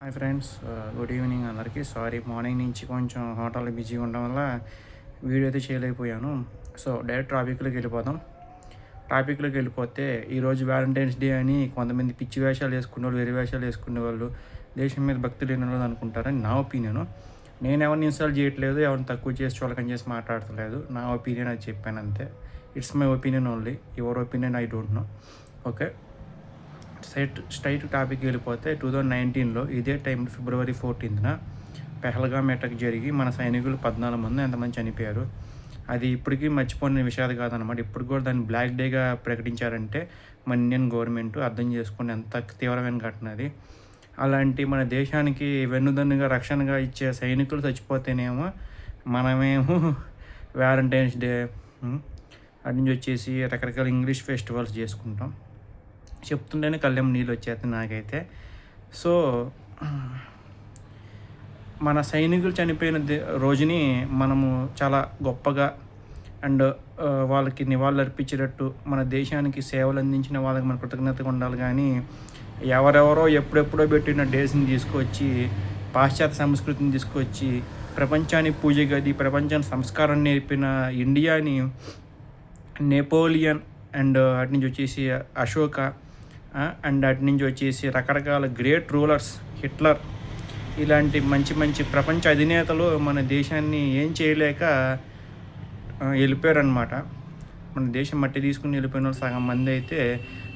Hi friends, good evening అందరికీ. Sorry, morning నుంచి కొంచెం హోటల్లో బిజీగా ఉండడం వల్ల వీడియో అయితే చేయలేకపోయాను. సో డైరెక్ట్ టాపిక్లోకి వెళ్ళిపోతే ఈరోజు వ్యాలంటైన్స్ డే అని కొంతమంది పిచ్చి వేషాలు వేసుకునేవాళ్ళు, వేరే వేషాలు వేసుకునేవాళ్ళు దేశం మీద భక్తి లేని వాళ్ళు అనుకుంటారని నా ఒపీనియను. నేను ఎవరిని ఇన్సల్ట్ చేయట్లేదు, ఎవరిని తక్కువ చేసి చులకం చేసి మాట్లాడతలేదు. నా ఒపీనియన్ అది చెప్పాను అంతే. It's my opinion only, your opinion I don't know. Okay, straight topic వెళ్ళిపోతే 2019లో ఇదే టైం ఫిబ్రవరి 14న పెహల్గామ్ అటాక్ జరిగి మన సైనికులు 14 మంది ఎంతమంది చనిపోయారు. అది ఇప్పటికీ మర్చిపోయిన విషయాలు కాదనమాట. ఇప్పుడు కూడా దాన్ని బ్లాక్ డేగా ప్రకటించారంటే మన ఇండియన్ గవర్నమెంట్ అర్థం చేసుకుని ఎంత తీవ్రమైన ఘటన అది. అలాంటి మన దేశానికి వెన్నుదన్నుగా రక్షణగా ఇచ్చే సైనికులు చచ్చిపోతేనేమో మనమేమో వ్యాలంటైన్స్ డే అటు నుంచి వచ్చేసి రకరకాల ఇంగ్లీష్ ఫెస్టివల్స్ చేసుకుంటాం. చెప్తుంటేనే కళ్ళెం నీళ్ళు వచ్చేస్తాయి నాకైతే. సో మన సైనికులు చనిపోయిన రోజుని మనము చాలా గొప్పగా అండ్ వాళ్ళకి నివాళులు అర్పించేటట్టు మన దేశానికి సేవలు అందించిన వాళ్ళకి మన కృతజ్ఞతగా ఉండాలి. కానీ ఎవరెవరో ఎప్పుడెప్పుడో పెట్టిన డేస్ని తీసుకొచ్చి పాశ్చాత్య సంస్కృతిని తీసుకొచ్చి ప్రపంచానికి పూజ గది, ప్రపంచానికి సంస్కారం నేర్పిన ఇండియాని నెపోలియన్ అండ్ అటు నుంచి వచ్చేసి అశోక అండ్ అటు నుంచి వచ్చేసి రకరకాల గ్రేట్ రూలర్స్, హిట్లర్, ఇలాంటి మంచి మంచి ప్రపంచ అధినేతలు మన దేశాన్ని ఏం చేయలేక వెళ్ళిపోయారనమాట. మన దేశం మట్టి తీసుకుని వెళ్ళిపోయిన వాళ్ళు సగం మంది అయితే,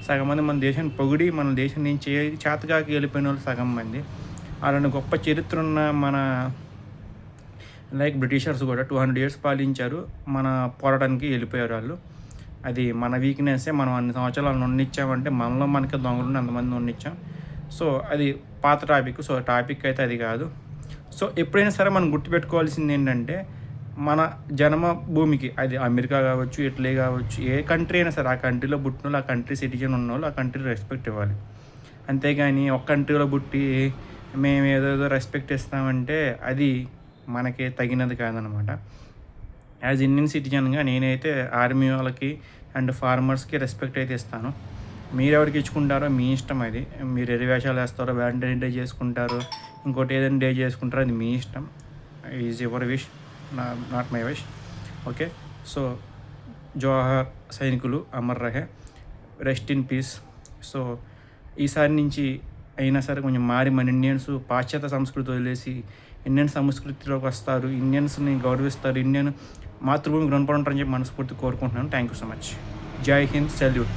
సగం మంది మన దేశాన్ని పొగిడి మన దేశం నుంచి చేతకాకి వెళ్ళిపోయిన వాళ్ళు సగం మంది. అలాంటి గొప్ప చరిత్ర ఉన్న మన లైక్ బ్రిటిషర్స్ కూడా 200 years పాలించారు, మన పోరాటానికి వెళ్ళిపోయారు వాళ్ళు. అది మన వీక్నెస్సే. మనం అన్ని సంవత్సరాలు నొన్నిచ్చామంటే మనలో మనకి దొంగలు అంతమంది నొన్నిచ్చాం. సో అది పాత టాపిక్. సో టాపిక్ అయితే అది కాదు. సో ఎప్పుడైనా సరే మనం గుర్తుపెట్టుకోవాల్సింది ఏంటంటే మన జన్మ భూమికి, అది అమెరికా కావచ్చు, ఇటలీ కావచ్చు, ఏ కంట్రీ అయినా సరే ఆ కంట్రీలో పుట్టిన వాళ్ళు, ఆ కంట్రీ సిటిజన్ ఉన్న వాళ్ళు ఆ కంట్రీ రెస్పెక్ట్ ఇవ్వాలి. అంతేగాని ఒక కంట్రీలో పుట్టి మేము ఏదేదో రెస్పెక్ట్ ఇస్తామంటే అది మనకి తగినది కాదనమాట. యాజ్ ఇండియన్ సిటిజన్గా నేనైతే ఆర్మీ వాళ్ళకి అండ్ ఫార్మర్స్కి రెస్పెక్ట్ అయితే ఇస్తాను. మీరు ఎవరికి ఇచ్చుకుంటారో మీ ఇష్టం. అది మీరు ఎన్ని వేషాలు వేస్తారో, వ్యాలంటైన్ డే చేసుకుంటారో, ఇంకోటి ఏదైనా డే చేసుకుంటారో, అది మీ ఇష్టం. Is your wish, not my wish. Okay, so జోహార్ సైనికులు, అమర్ రహే, రెస్ట్ ఇన్ పీస్. సో ఈసారి నుంచి అయినా సరే కొంచెం మారి మన ఇండియన్స్ పాశ్చాత్య సంస్కృతి వదిలేసి ఇండియన్ సంస్కృతిలోకి వస్తారు, ఇండియన్స్ని గౌరవిస్తారు, ఇండియన్ మాతృభూమికి రుణపడి ఉంటారని చెప్పి మనస్ఫూర్తి కోరుకుంటున్నాను. Thank you so much. జై హింద్, సెల్యూట్.